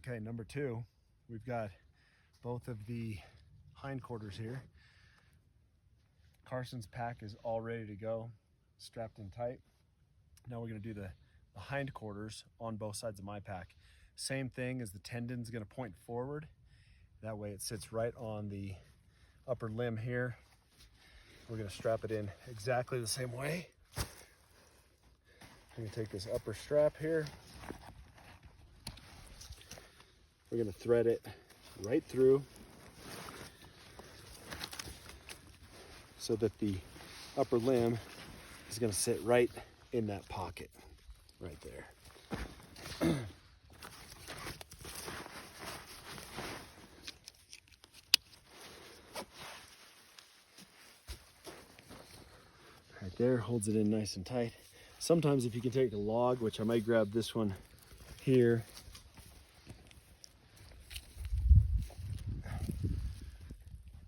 Okay, number 2, we've got both of the hindquarters here. Carson's pack is all ready to go, strapped in tight. Now we're going to do the hindquarters on both sides of my pack. Same thing as the tendon's going to point forward. That way it sits right on the upper limb here. We're going to strap it in exactly the same way. I'm going to take this upper strap here. We're going to thread it right through so that the upper limb is going to sit right in that pocket right there. Right there, holds it in nice and tight. Sometimes if you can take a log, which I might grab this one here,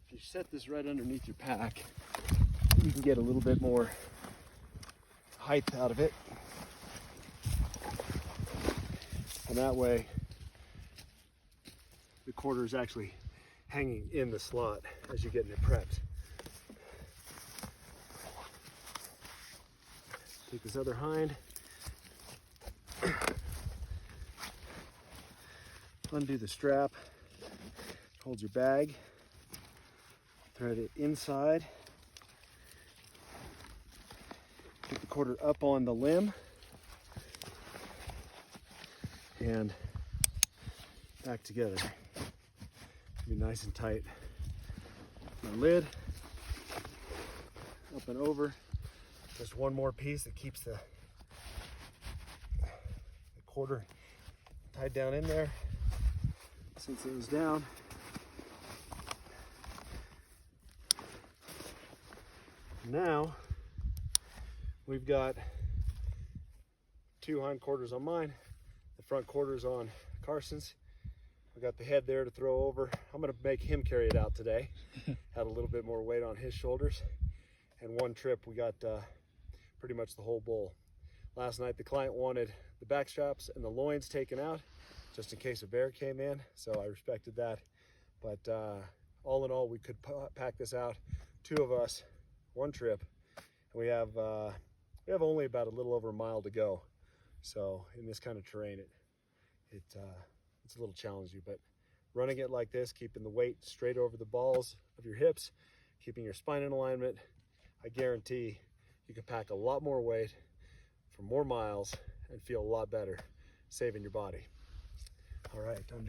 if you set this right underneath your pack, you can get a little bit more height out of it. And that way, the quarter is actually hanging in the slot as you're getting it prepped. Take this other hind, undo the strap, hold your bag, thread it inside, get the quarter up on the limb, and back together. Be nice and tight. The lid up and over. Just one more piece that keeps the quarter tied down in there. Since it was down, now we've got 2 hind quarters on mine, the front quarters on Carson's. I got the head there to throw over. I'm going to make him carry it out today. Had a little bit more weight on his shoulders. And one trip we got pretty much the whole bull. Last night the client wanted the back straps and the loins taken out just in case a bear came in, so I respected that. But all in all, we could pack this out, 2 of us, 1 trip, and we have only about a little over a mile to go. So in this kind of terrain, it's a little challenging, but running it like this, keeping the weight straight over the balls of your hips, keeping your spine in alignment, I guarantee you can pack a lot more weight for more miles and feel a lot better saving your body. All right, time to